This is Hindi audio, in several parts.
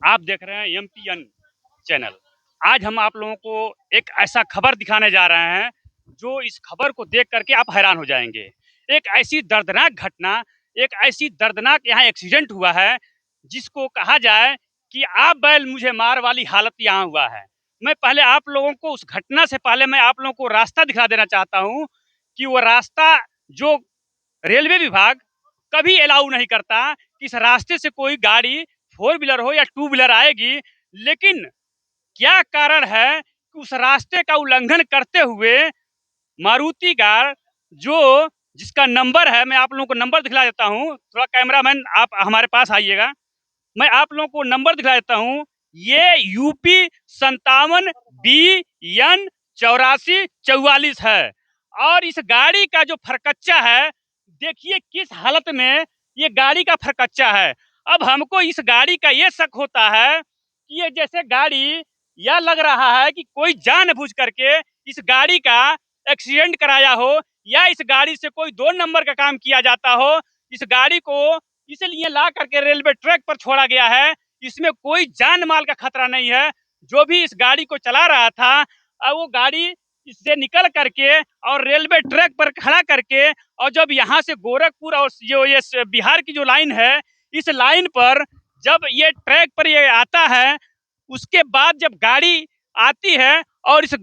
आप देख रहे हैं एमपीएन चैनल। आज हम आप लोगों को एक ऐसा खबर दिखाने जा रहे हैं जो इस खबर को देख करके आप हैरान हो जाएंगे। एक ऐसी दर्दनाक घटना, एक ऐसी दर्दनाक यहाँ एक्सीडेंट हुआ है जिसको कहा जाए कि आप बैल मुझे मार वाली हालत यहाँ हुआ है। मैं पहले आप लोगों को उस घटना से पहले मैं आप लोगों को रास्ता दिखा देना चाहता हूँ कि वो रास्ता जो रेलवे विभाग कभी अलाउ नहीं करता कि इस रास्ते से कोई गाड़ी फोर व्हीलर हो या टू व्हीलर आएगी, लेकिन क्या कारण है कि उस रास्ते का उल्लंघन करते हुए मारुति कार जो जिसका नंबर है, मैं आप लोगों को नंबर दिखला देता हूँ। थोड़ा कैमरामैन आप हमारे पास आइएगा, मैं आप लोगों को नंबर दिखला देता हूँ। ये यूपी 57 BN 8444 है और इस गाड़ी का जो फरकच्चा है, देखिए किस हालत में ये गाड़ी का फरकच्चा है। अब हमको इस गाड़ी का ये शक होता है कि ये जैसे गाड़ी, यह लग रहा है कि कोई जानबूझ करके इस गाड़ी का एक्सीडेंट कराया हो या इस गाड़ी से कोई 2 नंबर का काम किया जाता हो। इस गाड़ी को इसलिए ला करके रेलवे ट्रैक पर छोड़ा गया है, इसमें कोई जान माल का खतरा नहीं है। जो भी इस गाड़ी को चला रहा था, वो गाड़ी इससे निकल करके और रेलवे ट्रैक पर खड़ा करके, और जब यहाँ से गोरखपुर और जो ये बिहार की जो लाइन है, इस लाइन पर जब ये ट्रैक पर ये आता है, उसके बाद जब गाड़ी आती है और इस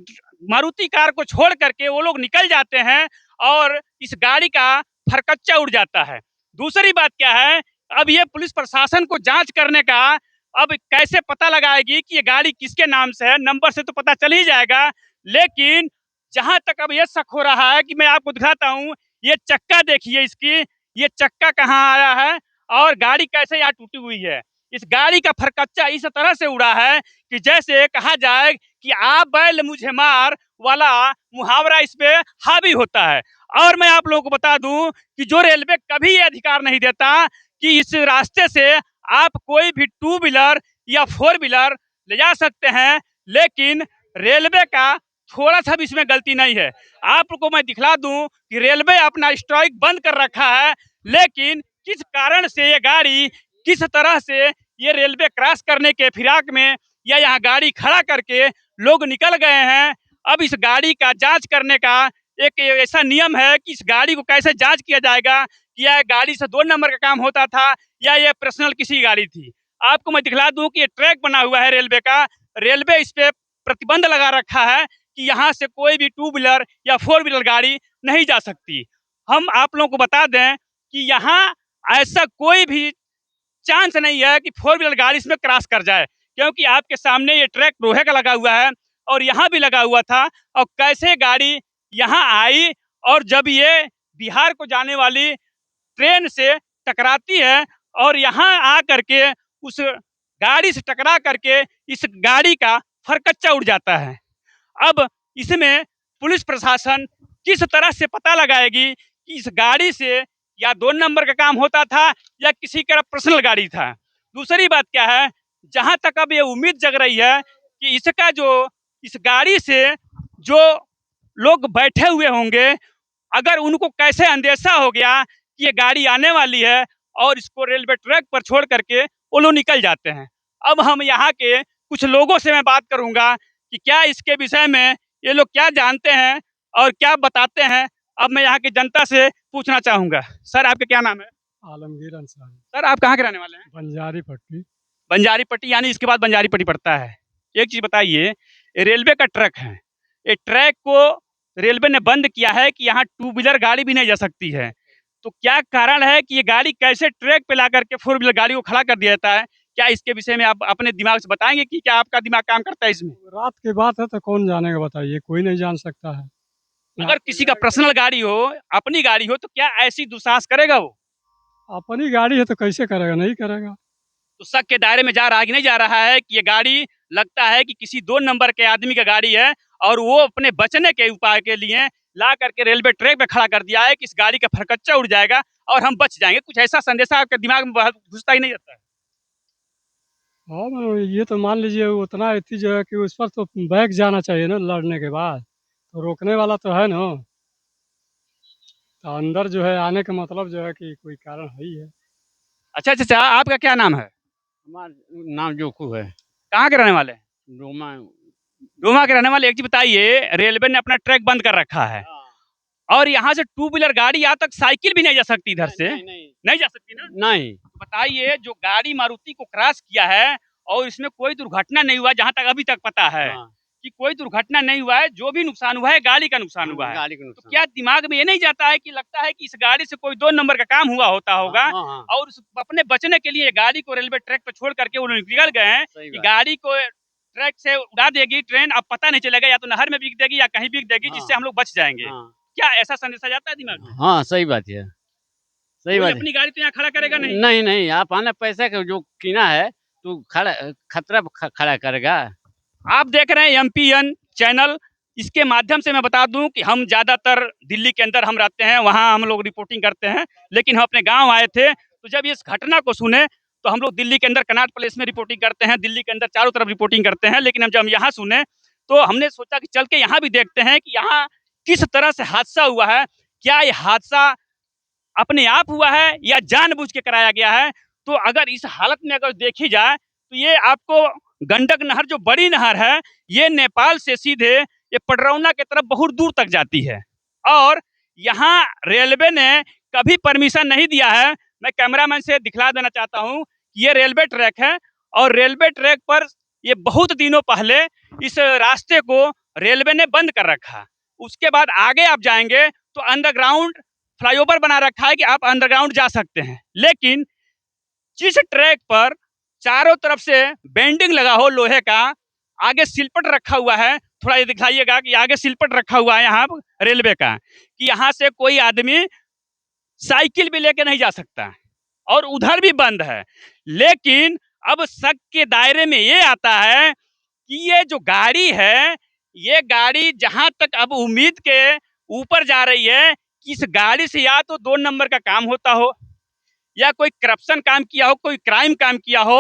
मारुति कार को छोड़ करके वो लोग निकल जाते हैं और इस गाड़ी का फरकच्चा उड़ जाता है। दूसरी बात क्या है, अब ये पुलिस प्रशासन को जांच करने का, अब कैसे पता लगाएगी कि ये गाड़ी किसके नाम से है। नंबर से तो पता चल ही जाएगा, लेकिन जहां तक अब ये शक हो रहा है कि मैं आपको दिखाता हूँ, ये चक्का देखिए इसकी, ये चक्का कहाँ आया है और गाड़ी कैसे यहाँ टूटी हुई है। इस गाड़ी का फरकच्चा इस तरह से उड़ा है कि जैसे कहा जाए कि आप बैल मुझे मार वाला मुहावरा इस पे हावी होता है। और मैं आप लोगों को बता दूं कि जो रेलवे कभी ये अधिकार नहीं देता कि इस रास्ते से आप कोई भी टू व्हीलर या फोर व्हीलर ले जा सकते हैं, लेकिन रेलवे का थोड़ा सा भी इसमें गलती नहीं है। आपको मैं दिखला दूं कि रेलवे अपना स्ट्राइक बंद कर रखा है, लेकिन किस कारण से ये गाड़ी किस तरह से ये रेलवे क्रॉस करने के फिराक में या यहाँ गाड़ी खड़ा करके लोग निकल गए हैं। अब इस गाड़ी का जांच करने का एक ऐसा नियम है कि इस गाड़ी को कैसे जांच किया जाएगा कि यह गाड़ी से 2 नंबर का काम होता था या यह पर्सनल किसी गाड़ी थी। आपको मैं दिखला दूं कि ये ट्रैक बना हुआ है रेलवे का, रेलवे इस पे प्रतिबंध लगा रखा है कि यहाँ से कोई भी टू व्हीलर या फोर व्हीलर गाड़ी नहीं जा सकती। हम आप लोगों को बता दें कि यहाँ ऐसा कोई भी चांस नहीं है कि फोर व्हीलर गाड़ी इसमें क्रॉस कर जाए, क्योंकि आपके सामने ये ट्रैक लोहे का लगा हुआ है और यहाँ भी लगा हुआ था। और कैसे गाड़ी यहाँ आई और जब ये बिहार को जाने वाली ट्रेन से टकराती है और यहाँ आ करके उस गाड़ी से टकरा करके इस गाड़ी का फरकच्चा उड़ जाता है। अब इसमें पुलिस प्रशासन किस तरह से पता लगाएगी कि इस गाड़ी से या 2 नंबर का काम होता था या किसी का पर्सनल गाड़ी था। दूसरी बात क्या है, जहां तक अब ये उम्मीद जग रही है कि इसका जो इस गाड़ी से जो लोग बैठे हुए होंगे, अगर उनको कैसे अंदेशा हो गया कि ये गाड़ी आने वाली है और इसको रेलवे ट्रैक पर छोड़ करके वो लोग निकल जाते हैं। अब हम यहाँ के कुछ लोगों से मैं बात करूंगा कि क्या इसके विषय में ये लोग क्या जानते हैं और क्या बताते हैं। अब मैं यहाँ की जनता से पूछना चाहूंगा। सर, आपका क्या नाम है? आलमगीर अंसारी। सर, आप कहाँ के रहने वाले हैं? बंजारी पट्टी। बंजारी पट्टी, यानी इसके बाद बंजारी पट्टी पड़ता है। एक चीज बताइए, रेलवे का ट्रक है, ये ट्रैक को रेलवे ने बंद किया है कि यहाँ टू व्हीलर गाड़ी भी नहीं जा सकती है, तो क्या कारण है कि ये गाड़ी कैसे ट्रैक पे ला करके फोर व्हीलर गाड़ी को खड़ा कर दिया जाता है? क्या इसके विषय में आप अपने दिमाग से बताएंगे कि क्या आपका दिमाग काम करता है इसमें? रात की बात है तो कौन जानेगा, बताइए, कोई नहीं जान सकता है। अगर किसी का पर्सनल गाड़ी हो, अपनी गाड़ी हो, तो क्या ऐसी दुसाहस करेगा वो? अपनी गाड़ी है तो कैसे करेगा, नहीं करेगा। तो शक के दायरे में जा रहा है कि नहीं जा रहा है कि ये गाड़ी लगता है कि किसी 2 नंबर के आदमी का गाड़ी है और वो अपने बचने के उपाय के लिए ला करके रेलवे ट्रैक पे खड़ा कर दिया है कि इस गाड़ी का फरकच्चा उड़ जाएगा और हम बच जाएंगे। कुछ ऐसा संदेशा आपके दिमाग में घुसता ही नहीं रहता है? हाँ, ये तो मान लीजिए उतना अथी जो है कि उस पर तो बैग जाना चाहिए ना, लड़ने के बाद तो रोकने वाला तो है ना। तो अंदर जो है आने का मतलब जो है कि कोई कारण है ही है। अच्छा अच्छा अच्छा, आपका क्या नाम है? हमारा नाम जोकू है। कहाँ के रहने वाले हैं? डोमा। डोमा के रहने वाले। एक चीज बताइए, रेलवे ने अपना ट्रैक बंद कर रखा है और यहाँ से टू व्हीलर गाड़ी यहाँ तक साइकिल भी नहीं जा सकती इधर से। नहीं नहीं जा सकती ना। नहीं। तो बताइए, जो गाड़ी मारुति को क्रॉस किया है और इसमें कोई दुर्घटना नहीं हुआ, जहां तक अभी तक पता है हाँ, कि कोई दुर्घटना नहीं हुआ है। जो भी नुकसान हुआ है गाड़ी का नुकसान हुआ है। गाड़ी का तो नुकसान। क्या दिमाग में ये नहीं जाता है कि लगता है कि इस गाड़ी से कोई 2 नंबर का काम हुआ होता होगा हाँ, हाँ, हाँ। और अपने बचने के लिए गाड़ी को रेलवे ट्रैक पर छोड़ करके वो निकल गए हैं सही कि बात। गाड़ी को ट्रैक से उड़ा देगी ट्रेन, अब पता नहीं चलेगा, या तो नहर में बिक देगी या कहीं बिक देगी, जिससे हम लोग बच जाएंगे। हाँ, क्या ऐसा संदेशा जाता है दिमाग में? हाँ, सही बात है। सही कोई बात है। अपनी गाड़ी तो यहाँ खड़ा करेगा नहीं। नहीं नहीं, आप आना पैसा का जो कीना है तो खतरा खड़ा करेगा। आप देख रहे हैं एमपीएन चैनल। इसके माध्यम से मैं बता दूं कि हम ज़्यादातर दिल्ली के अंदर हम रहते हैं, वहाँ हम लोग रिपोर्टिंग करते हैं, लेकिन हम अपने गांव आए थे तो जब इस घटना को सुने तो हम लोग दिल्ली के अंदर कनॉट प्लेस में रिपोर्टिंग करते हैं, दिल्ली के अंदर चारों तरफ रिपोर्टिंग करते हैं, लेकिन जब हम यहाँ सुने तो हमने सोचा कि चल के यहाँ भी देखते हैं कि यहाँ किस तरह से हादसा हुआ है। क्या ये हादसा अपने आप हुआ है या जानबूझ के कराया गया है? तो अगर इस हालत में अगर देखी जाए तो ये आपको गंडक नहर जो बड़ी नहर है, ये नेपाल से सीधे ये पडरौना की तरफ बहुत दूर तक जाती है और यहाँ रेलवे ने कभी परमिशन नहीं दिया है। मैं कैमरामैन से दिखला देना चाहता हूँ कि ये रेलवे ट्रैक है और रेलवे ट्रैक पर ये बहुत दिनों पहले इस रास्ते को रेलवे ने बंद कर रखा। उसके बाद आगे आप जाएंगे तो अंडरग्राउंड फ्लाईओवर बना रखा है कि आप अंडरग्राउंड जा सकते हैं, लेकिन जिस ट्रैक पर चारों तरफ से बेंडिंग लगा हो लोहे का, आगे सिलपट रखा हुआ है, थोड़ा ये दिखाइएगा कि आगे सिलपट रखा हुआ है यहाँ रेलवे का, कि यहाँ से कोई आदमी साइकिल भी लेके नहीं जा सकता और उधर भी बंद है। लेकिन अब शक के दायरे में ये आता है कि ये जो गाड़ी है, ये गाड़ी जहां तक अब उम्मीद के ऊपर जा रही है कि इस गाड़ी से या तो 2 नंबर का काम होता हो या कोई करप्शन काम किया हो, कोई क्राइम काम किया हो।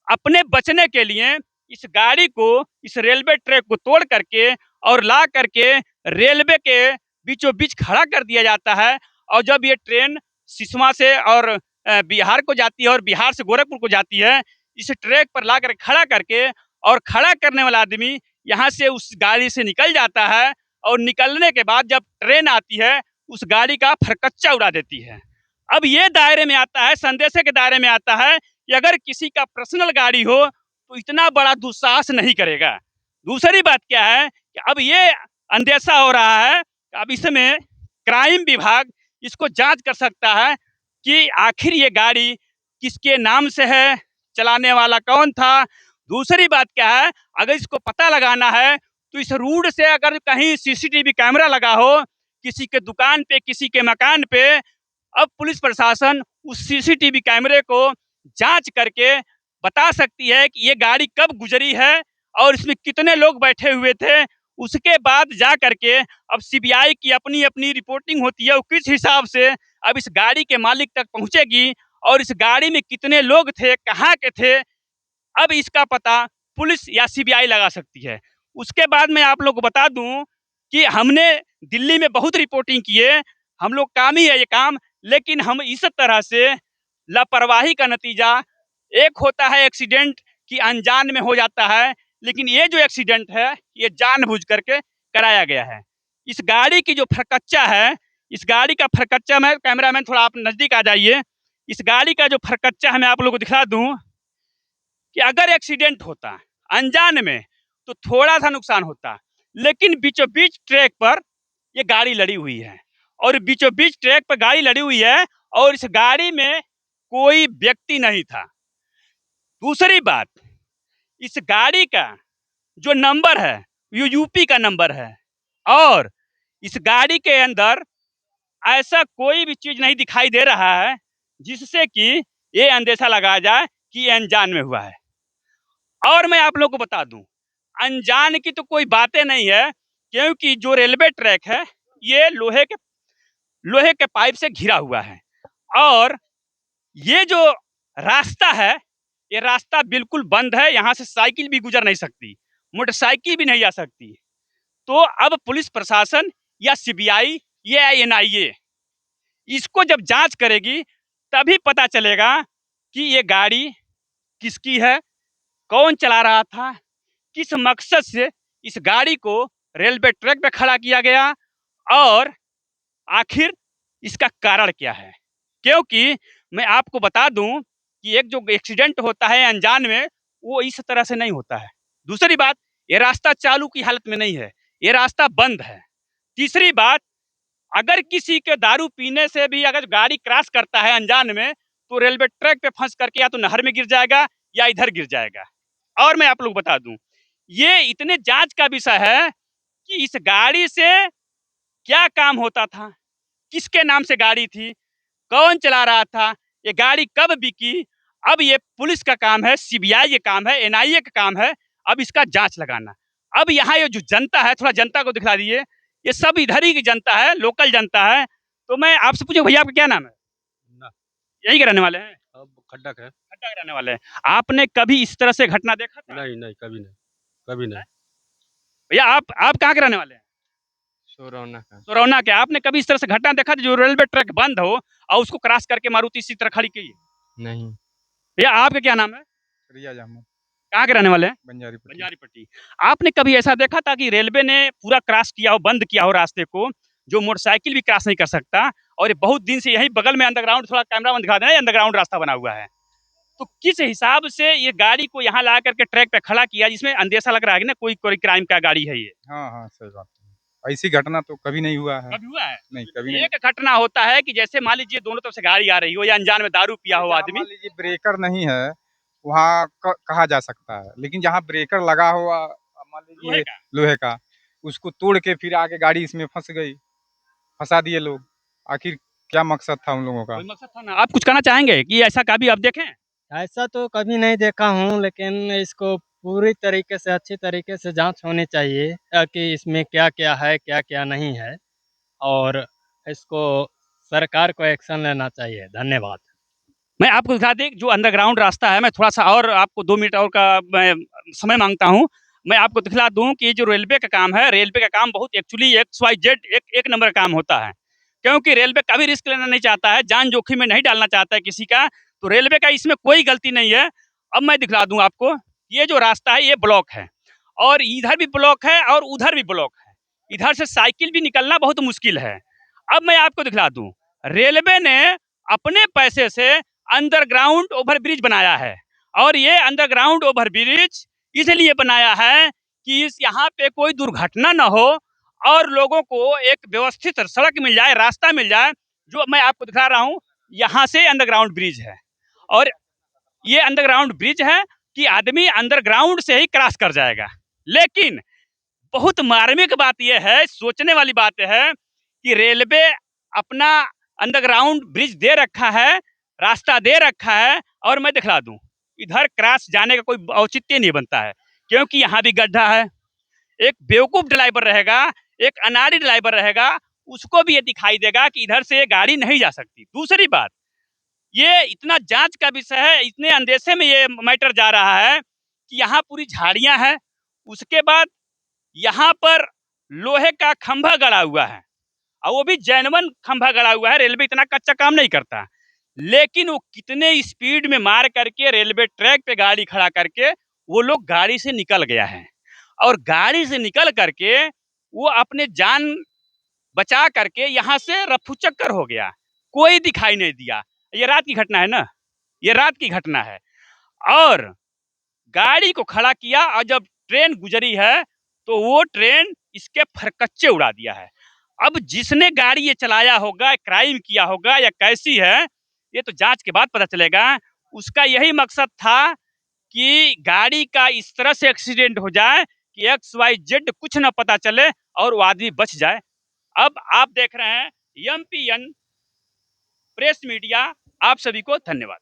अपने बचने के लिए इस गाड़ी को इस रेलवे ट्रैक को तोड़ करके और ला करके रेलवे के बीचों बीच खड़ा कर दिया जाता है और जब ये ट्रेन सिसवा से और बिहार को जाती है और बिहार से गोरखपुर को जाती है, इस ट्रैक पर ला कर खड़ा करके और खड़ा करने वाला आदमी यहाँ से उस गाड़ी से निकल जाता है और निकलने के बाद जब ट्रेन आती है उस गाड़ी का फरकच्चा उड़ा देती है। अब ये दायरे में आता है, संदेशे के दायरे में आता है कि अगर किसी का पर्सनल गाड़ी हो तो इतना बड़ा दुस्साहस नहीं करेगा। दूसरी बात क्या है कि अब ये अंदेशा हो रहा है, अब इसमें क्राइम विभाग इसको जांच कर सकता है कि आखिर ये गाड़ी किसके नाम से है, चलाने वाला कौन था। दूसरी बात क्या है, अगर इसको पता लगाना है तो इस रूट से अगर कहीं सीसीटीवी कैमरा लगा हो किसी के दुकान पे, किसी के मकान पे, अब पुलिस प्रशासन उस सीसीटीवी कैमरे को जांच करके बता सकती है कि ये गाड़ी कब गुजरी है और इसमें कितने लोग बैठे हुए थे। उसके बाद जा करके अब सीबीआई की अपनी अपनी रिपोर्टिंग होती है, वो किस हिसाब से अब इस गाड़ी के मालिक तक पहुंचेगी और इस गाड़ी में कितने लोग थे, कहाँ के थे, अब इसका पता पुलिस या सीबीआई लगा सकती है। उसके बाद मैं आप लोग को बता दूं कि हमने दिल्ली में बहुत रिपोर्टिंग की है, हम लोग काम ही है ये काम, लेकिन हम इस तरह से लापरवाही का नतीजा एक होता है एक्सीडेंट कि अनजान में हो जाता है, लेकिन ये जो एक्सीडेंट है ये जानबूझ करके कराया गया है। इस गाड़ी की जो फरकच्चा है, इस गाड़ी का फरकच्चा, मैं कैमरामैन थोड़ा आप नजदीक आ जाइए, इस गाड़ी का जो फरकच्चा है मैं आप लोगों को दिखा दूं कि अगर एक्सीडेंट होता अनजान में तो थोड़ा सा नुकसान होता, लेकिन बीचों बीच ट्रैक पर ये गाड़ी लड़ी हुई है और बीचों बीच ट्रैक पर गाड़ी लड़ी हुई है और इस गाड़ी में कोई व्यक्ति नहीं था। दूसरी बात, इस गाड़ी का जो नंबर है ये यूपी का नंबर है और इस गाड़ी के अंदर ऐसा कोई भी चीज नहीं दिखाई दे रहा है जिससे कि ये अंदेशा लगाया जाए कि ये अनजान में हुआ है। और मैं आप लोगों को बता दूं, अनजान की तो कोई बातें नहीं है, क्योंकि जो रेलवे ट्रैक है ये लोहे के पाइप से घिरा हुआ है और ये जो रास्ता है ये रास्ता बिल्कुल बंद है, यहाँ से साइकिल भी गुजर नहीं सकती, मोटरसाइकिल भी नहीं आ सकती। तो अब पुलिस प्रशासन या सीबीआई या एनआईए इसको जब जांच करेगी तभी पता चलेगा कि ये गाड़ी किसकी है, कौन चला रहा था, किस मकसद से इस गाड़ी को रेलवे ट्रैक पे खड़ा किया गया और आखिर इसका कारण क्या है। क्योंकि मैं आपको बता दूं कि एक जो एक्सीडेंट होता है अनजान में, वो इस तरह से नहीं होता है। दूसरी बात, ये रास्ता चालू की हालत में नहीं है, ये रास्ता बंद है। तीसरी बात, अगर किसी के दारू पीने से भी अगर गाड़ी क्रॉस करता है अनजान में, तो रेलवे ट्रैक पे फंस करके या तो नहर में गिर जाएगा या इधर गिर जाएगा। और मैं आप लोग बता दूं, ये इतने जांच का विषय है कि इस गाड़ी से क्या काम होता था, किसके नाम से गाड़ी थी, कौन चला रहा था, ये गाड़ी कब बिकी। अब ये पुलिस का काम है, सीबीआई का काम है, एनआईए का काम है, अब इसका जांच लगाना। अब यहाँ ये जो जनता है, थोड़ा जनता को दिखला दीजिए, ये सब इधर ही की जनता है, लोकल जनता है। तो मैं आपसे पूछूं, भैया आपका क्या नाम है? ना, यही के रहने वाले हैं? अब खड्डा है। खट्टा के रहने वाले हैं। आपने कभी इस तरह से घटना देखा था? नहीं नहीं, कभी नहीं, कभी नहीं। भैया आप कहाँ के रहने वाले हैं? सोरौना का। सोरौना के। आपने कभी इस तरह से घटना देखा था जो रेलवे ट्रैक बंद हो और उसको क्रॉस करके मारुति इसी तरह खड़ी की? नहीं। भैया आपका क्या नाम है? रियाज अहमद, कहाँ के रहने वाले हैं? बंजारी पट्टी। बंजारी पट्टी। आपने कभी ऐसा देखा था कि रेलवे ने पूरा क्रॉस किया हो, बंद किया हो रास्ते को, जो मोटरसाइकिल भी क्रॉस नहीं कर सकता, और ये बहुत दिन से यही बगल में अंडरग्राउंड, थोड़ा कैमरा में दिखा देना, अंडरग्राउंड रास्ता बना हुआ है। तो किस हिसाब से ये गाड़ी को यहाँ ला करके ट्रैक पे खड़ा किया, जिसमें अंदेशा लग रहा है कि ना कोई कोई क्राइम का गाड़ी है ये? हाँ हाँ, सही बात है। ऐसी घटना तो कभी नहीं हुआ है। कभी हुआ है? नहीं, कभी नहीं। एक घटना होता है कि जैसे मान लीजिए दोनों तरफ से गाड़ी आ रही हो या अनजान में दारू पिया हो जहाँ आदमी, मान लीजिए ब्रेकर नहीं है, वहाँ कहा जा सकता है, लेकिन जहाँ ब्रेकर लगा हुआ, मान लोहे लीजिए का। लोहे का, उसको तोड़ के फिर आगे गाड़ी इसमें फंस गई, फंसा दिए लोग। आखिर क्या मकसद था उन लोगों का? कोई मकसद था ना। आप कुछ कहना चाहेंगे कि ऐसा कभी आप देखें? ऐसा तो कभी नहीं देखा हूँ, लेकिन इसको पूरी तरीके से, अच्छी तरीके से जांच होनी चाहिए कि इसमें क्या-क्या है, क्या-क्या नहीं है, और इसको सरकार को एक्शन लेना चाहिए। धन्यवाद। मैं आपको दिखा दें जो अंडरग्राउंड रास्ता है, मैं थोड़ा-सा और आपको 2 मिनट और का मैं समय माँगता हूँ। मैं आपको दिखला दूँ कि जो रेलवे का काम है, रेलवे का काम बहुत एक्चुअली XYZ एक नंबर का काम होता है। क्योंकि रेलवे कभी रिस्क लेना नहीं चाहता है, जान जोखिम में नहीं डालना चाहता है किसी का, तो रेलवे का इसमें कोई गलती नहीं है। अब मैं दिखला दूँ आपको, ये जो रास्ता है ये ब्लॉक है, और इधर भी ब्लॉक है और उधर भी ब्लॉक है। इधर से साइकिल भी निकलना बहुत मुश्किल है। अब मैं आपको दिखला दूँ, रेलवे ने अपने पैसे से अंडरग्राउंड ओवरब्रिज बनाया है, और ये अंडरग्राउंड ओवरब्रिज इसलिए बनाया है कि इस यहाँ पे कोई दुर्घटना न हो और लोगों को एक व्यवस्थित सड़क मिल जाए, रास्ता मिल जाए। जो मैं आपको दिखा रहा हूँ, यहाँ से अंडरग्राउंड ब्रिज है, और ये अंडरग्राउंड ब्रिज है कि आदमी अंडरग्राउंड से ही क्रॉस कर जाएगा। लेकिन बहुत मार्मिक बात यह है, सोचने वाली बात है कि रेलवे अपना अंडरग्राउंड ब्रिज दे रखा है, रास्ता दे रखा है, और मैं दिखला दूं, इधर क्रॉस जाने का कोई औचित्य नहीं बनता है, क्योंकि यहाँ भी गड्ढा है। एक बेवकूफ ड्राइवर रहेगा, एक अनाड़ी ड्राइवर रहेगा, उसको भी ये दिखाई देगा कि इधर से ये गाड़ी नहीं जा सकती। दूसरी बात, ये इतना जांच का विषय है, इतने अंदेशे में ये मैटर जा रहा है कि यहाँ पूरी झाड़ियां हैं, उसके बाद यहाँ पर लोहे का खंभा गड़ा हुआ है, और वो भी जेन्युइन खंभा गड़ा हुआ है। रेलवे इतना कच्चा काम नहीं करता, लेकिन वो कितने स्पीड में मार करके रेलवे ट्रैक पे गाड़ी खड़ा करके वो लोग गाड़ी से निकल गया है, और गाड़ी से निकल करके वो अपने जान बचा करके यहाँ से रफू चक्कर हो गया, कोई दिखाई नहीं दिया। ये रात की घटना है ना, ये रात की घटना है। और गाड़ी को खड़ा किया, और जब ट्रेन गुजरी है तो वो ट्रेन इसके फरकच्चे उड़ा दिया है। अब जिसने गाड़ी ये चलाया होगा, क्राइम किया होगा या कैसी है, ये तो जांच के बाद पता चलेगा। उसका यही मकसद था कि गाड़ी का इस तरह से एक्सीडेंट हो जाए कि XYZ कुछ न पता चले और वो आदमी बच जाए। अब आप देख रहे हैं MPN प्रेस मीडिया। आप सभी को धन्यवाद।